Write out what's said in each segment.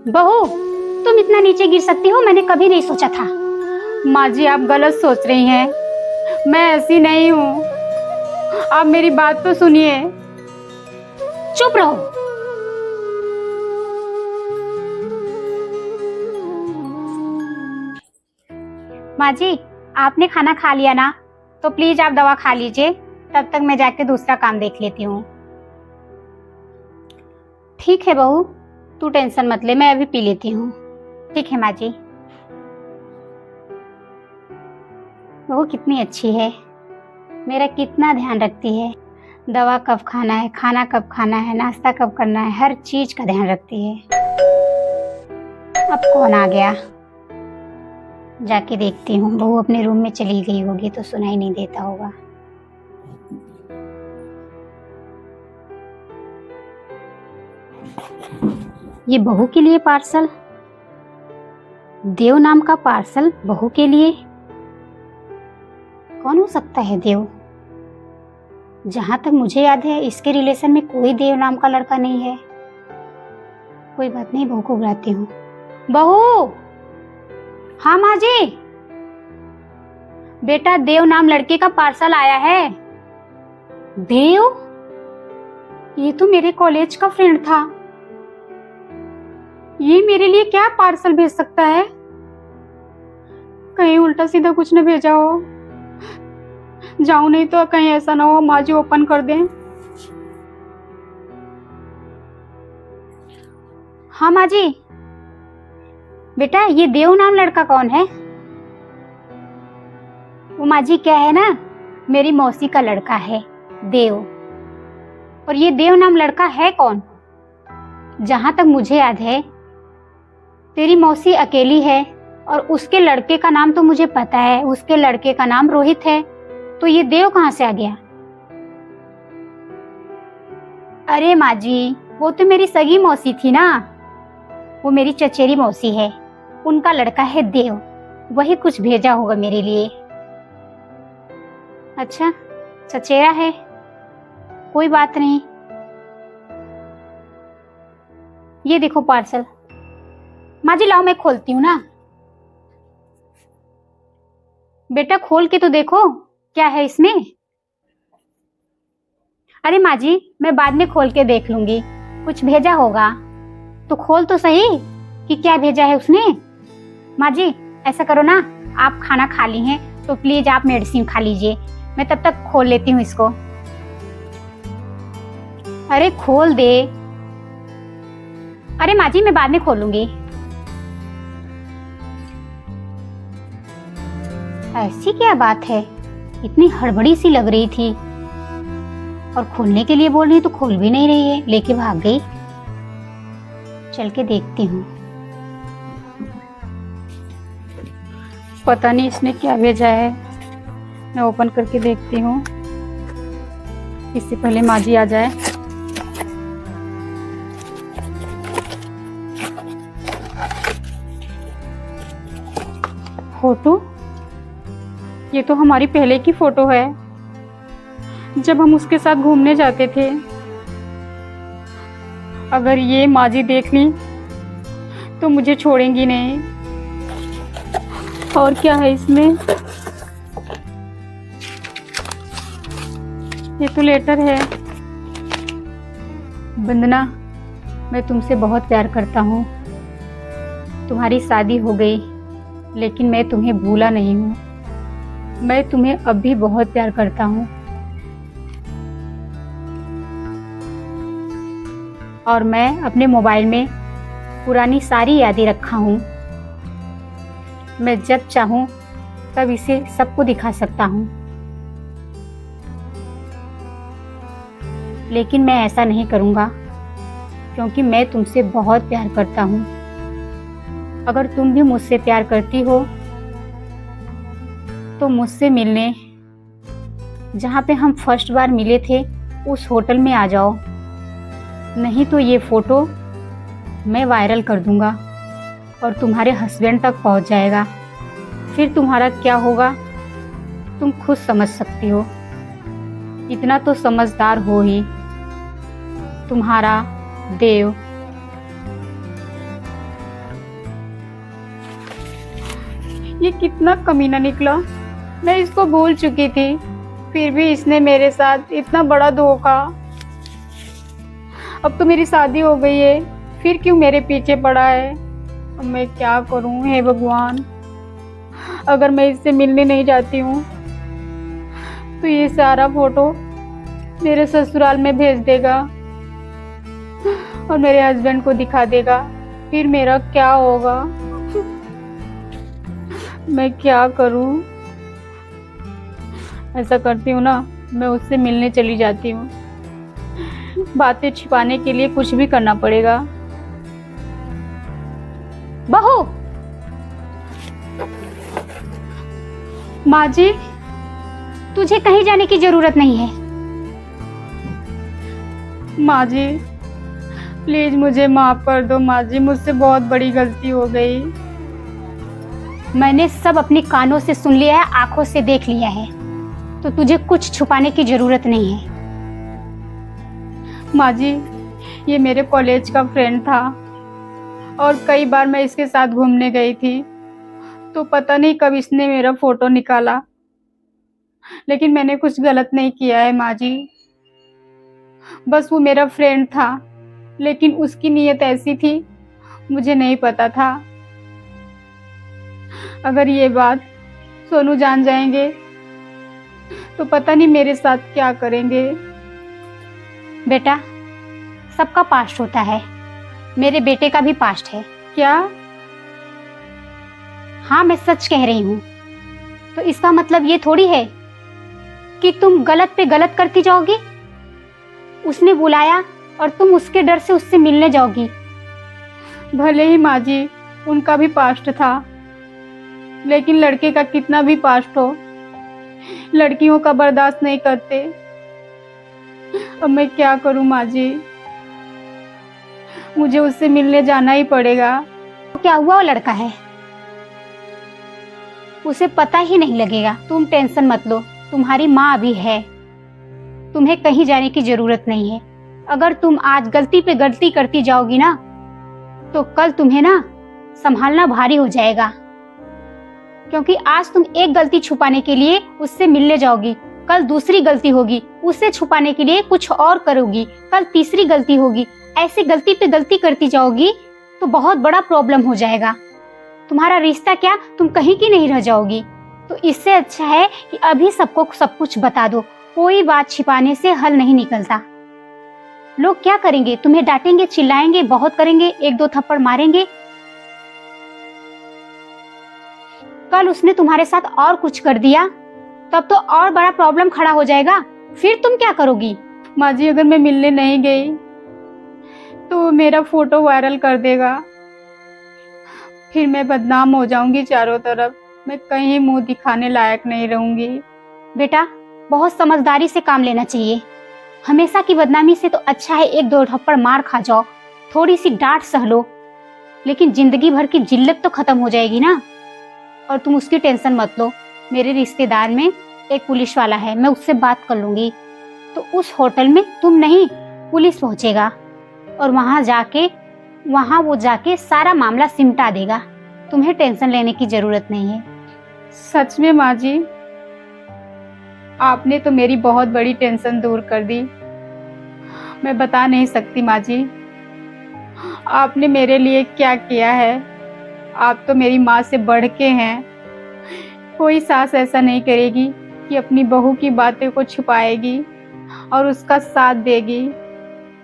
बहू, तुम इतना नीचे गिर सकती हो, मैंने कभी नहीं सोचा था। माँ जी, आप गलत सोच रही हैं। मैं ऐसी नहीं हूँ। आप मेरी बात तो सुनिए। चुप रहो। माँ जी, आपने खाना खा लिया ना? तो प्लीज आप दवा खा लीजिए, तब तक मैं जाके दूसरा काम देख लेती हूँ। ठीक है बहू, तू टेंशन मत ले, मैं अभी पी लेती हूँ। ठीक है माँ जी। बहू कितनी अच्छी है, मेरा कितना ध्यान रखती है। दवा कब खाना है, खाना कब खाना है, नाश्ता कब करना है, हर चीज का ध्यान रखती है। अब कौन आ गया, जाके देखती हूँ। बहू अपने रूम में चली गई होगी तो सुनाई नहीं देता होगा। ये बहू के लिए पार्सल, देव नाम का पार्सल बहू के लिए। कौन हो सकता है देव? जहां तक मुझे याद है इसके रिलेशन में कोई देव नाम का लड़का नहीं है। कोई बात नहीं, बहू को बुलाती हूँ। बहू! हाँ माँ जी। बेटा, देव नाम लड़के का पार्सल आया है। देव? ये तो मेरे कॉलेज का फ्रेंड था। ये मेरे लिए क्या पार्सल भेज सकता है? कहीं उल्टा सीधा कुछ न भेजा हो। जाऊं नहीं तो कहीं ऐसा ना हो माँ जी ओपन कर दें। हाँ माँ जी। बेटा, ये देव नाम लड़का कौन है? वो माँ जी क्या है ना, मेरी मौसी का लड़का है देव। और ये देव नाम लड़का है कौन? जहां तक मुझे याद है तेरी मौसी अकेली है, और उसके लड़के का नाम तो मुझे पता है, उसके लड़के का नाम रोहित है। तो ये देव कहां से आ गया? अरे माँ जी, वो तो मेरी सगी मौसी थी ना, वो मेरी चचेरी मौसी है, उनका लड़का है देव। वही कुछ भेजा होगा मेरे लिए। अच्छा, चचेरा है, कोई बात नहीं। ये देखो पार्सल। माँ जी लाओ, मैं खोलती हूँ ना। बेटा खोल के तो देखो, क्या है इसमें। अरे माँ जी, मैं बाद में खोल के देख लूंगी, कुछ भेजा होगा तो खोल तो सही कि क्या भेजा है उसने। माँ जी ऐसा करो ना, आप खाना खा ली हैं तो प्लीज आप मेडिसिन खा लीजिए, मैं तब तक खोल लेती हूँ इसको। अरे खोल दे। अरे माँ जी, मैं बाद में खोलूंगी। ऐसी क्या बात है, इतनी हड़बड़ी सी लग रही थी, और खोलने के लिए बोल रही तो खोल भी नहीं रही है, लेके भाग गई। चल के देखती हूँ। पता नहीं इसने क्या भेजा है, मैं ओपन करके देखती हूँ इससे पहले माँ जी आ जाए। फोटो, ये तो हमारी पहले की फोटो है, जब हम उसके साथ घूमने जाते थे। अगर ये माँ जी देख ली तो मुझे छोड़ेंगी नहीं। और क्या है इसमें? ये तो लेटर है। वंदना, मैं तुमसे बहुत प्यार करता हूँ। तुम्हारी शादी हो गई, लेकिन मैं तुम्हें भूला नहीं हूँ। मैं तुम्हें अब भी बहुत प्यार करता हूँ, और मैं अपने मोबाइल में पुरानी सारी यादें रखा हूँ। मैं जब चाहूँ तब इसे सबको दिखा सकता हूँ, लेकिन मैं ऐसा नहीं करूँगा क्योंकि मैं तुमसे बहुत प्यार करता हूँ। अगर तुम भी मुझसे प्यार करती हो तो मुझसे मिलने, जहाँ पे हम फर्स्ट बार मिले थे उस होटल में आ जाओ। नहीं तो ये फोटो मैं वायरल कर दूंगा और तुम्हारे हस्बैंड तक पहुंच जाएगा। फिर तुम्हारा क्या होगा तुम खुद समझ सकती हो। इतना तो समझदार हो ही। तुम्हारा देव। ये कितना कमीना निकला। मैं इसको भूल चुकी थी, फिर भी इसने मेरे साथ इतना बड़ा धोखा। अब तो मेरी शादी हो गई है, फिर क्यों मेरे पीछे पड़ा है। अब मैं क्या करूं, हे भगवान। अगर मैं इससे मिलने नहीं जाती हूँ तो ये सारा फोटो मेरे ससुराल में भेज देगा और मेरे हस्बैंड को दिखा देगा, फिर मेरा क्या होगा। मैं क्या करूं। ऐसा करती हूँ ना, मैं उससे मिलने चली जाती हूँ। बातें छिपाने के लिए कुछ भी करना पड़ेगा। बहू, माँ जी, तुझे कहीं जाने की जरूरत नहीं है। माँ जी प्लीज मुझे माफ कर दो। माँ जी मुझसे बहुत बड़ी गलती हो गई। मैंने सब अपने कानों से सुन लिया है, आंखों से देख लिया है, तो तुझे कुछ छुपाने की जरूरत नहीं है। माँ जी ये मेरे कॉलेज का फ्रेंड था और कई बार मैं इसके साथ घूमने गई थी, तो पता नहीं कब इसने मेरा फोटो निकाला, लेकिन मैंने कुछ गलत नहीं किया है माँ जी। बस वो मेरा फ्रेंड था, लेकिन उसकी नीयत ऐसी थी मुझे नहीं पता था। अगर ये बात सोनू जान जाएंगे तो पता नहीं मेरे साथ क्या करेंगे। बेटा, सबका पास्ट होता है, मेरे बेटे का भी पास्ट है। क्या? हाँ, मैं सच कह रही हूँ। तो इसका मतलब ये थोड़ी है कि तुम गलत पे गलत करती जाओगी। उसने बुलाया और तुम उसके डर से उससे मिलने जाओगी। भले ही माँ जी उनका भी पास्ट था, लेकिन लड़के का कितना भी पास्ट हो, लड़कियों का बर्दाश्त नहीं करते। अब मैं क्या करूं माँ जी, मुझे उससे मिलने जाना ही पड़ेगा। तो क्या हुआ, वो लड़का है, उसे पता ही नहीं लगेगा। तुम टेंशन मत लो, तुम्हारी माँ अभी है, तुम्हें कहीं जाने की जरूरत नहीं है। अगर तुम आज गलती पे गलती करती जाओगी ना, तो कल तुम्हें ना संभालना भारी हो जाएगा। क्योंकि आज तुम एक गलती छुपाने के लिए उससे मिलने जाओगी, कल दूसरी गलती होगी, उससे छुपाने के लिए कुछ और करोगी, कल तीसरी गलती होगी। ऐसे गलती पे गलती करती जाओगी तो बहुत बड़ा प्रॉब्लम हो जाएगा। तुम्हारा रिश्ता क्या, तुम कहीं की नहीं रह जाओगी। तो इससे अच्छा है कि अभी सबको सब कुछ बता दो। कोई बात छिपाने से हल नहीं निकलता। लोग क्या करेंगे, तुम्हें डांटेंगे, चिल्लाएंगे, बहुत करेंगे, एक दो थप्पड़ मारेंगे। कल उसने तुम्हारे साथ और कुछ कर दिया, तब तो और बड़ा प्रॉब्लम खड़ा हो जाएगा। फिर तुम क्या करोगी? माँ जी अगर मैं मिलने नहीं गई तो मेरा फोटो वायरल कर देगा, फिर मैं बदनाम हो जाऊंगी चारों तरफ। मैं कहीं मुंह दिखाने लायक नहीं रहूंगी। बेटा, बहुत समझदारी से काम लेना चाहिए। हमेशा की बदनामी से तो अच्छा है एक दो थप्पड़ मार खा जाओ, थोड़ी सी डांट सह लो, लेकिन जिंदगी भर की जिल्लत तो खत्म हो जाएगी ना। और तुम उसकी टेंशन मत लो, मेरे रिश्तेदार में एक पुलिस वाला है, मैं उससे बात कर लूंगी। तो उस होटल में तुम नहीं, पुलिस पहुंचेगा और वहां वो जाके सारा मामला सिमटा देगा। तुम्हें टेंशन लेने की जरूरत नहीं है। सच में माँ जी, आपने तो मेरी बहुत बड़ी टेंशन दूर कर दी। मैं बता नहीं सकती माँ जी, आपने मेरे लिए क्या किया है। आप तो मेरी माँ से बढ़ के हैं। कोई सास ऐसा नहीं करेगी कि अपनी बहू की बातें को छुपाएगी और उसका साथ देगी।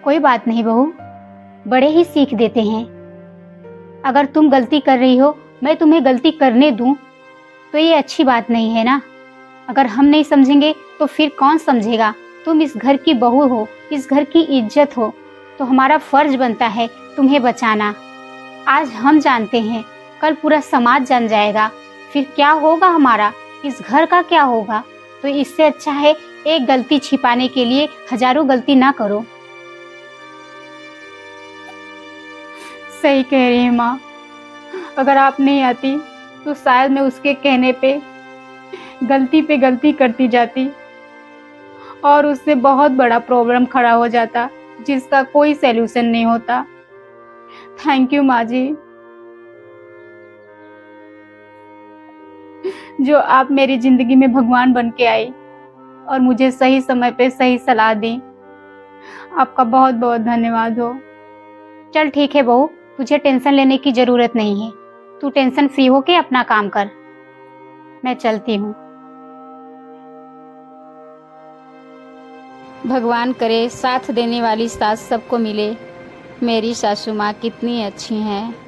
कोई बात नहीं बहू, बड़े ही सीख देते हैं। अगर तुम गलती कर रही हो, मैं तुम्हें गलती करने दूं, तो ये अच्छी बात नहीं है ना। अगर हम नहीं समझेंगे तो फिर कौन समझेगा। तुम इस घर की बहू हो, इस घर की इज्जत हो, तो हमारा फर्ज बनता है तुम्हें बचाना। आज हम जानते हैं, कल पूरा समाज जान जाएगा, फिर क्या होगा हमारा, इस घर का क्या होगा। तो इससे अच्छा है एक गलती छिपाने के लिए हजारों गलती ना करो। सही कह रही है माँ, अगर आप नहीं आती तो शायद मैं उसके कहने पे गलती करती जाती और उससे बहुत बड़ा प्रॉब्लम खड़ा हो जाता जिसका कोई सैल्यूशन नहीं होता। थैंक यू माँ जी। जो आप मेरी ज़िंदगी में भगवान बन के आई और मुझे सही समय पे सही सलाह दी। आपका बहुत बहुत धन्यवाद हो। चल ठीक है बहू, तुझे टेंशन लेने की ज़रूरत नहीं है। तू टेंशन फ्री होके अपना काम कर। मैं चलती हूँ। भगवान करे साथ देने वाली सास सबको मिले। मेरी सासू माँ कितनी अच्छी हैं।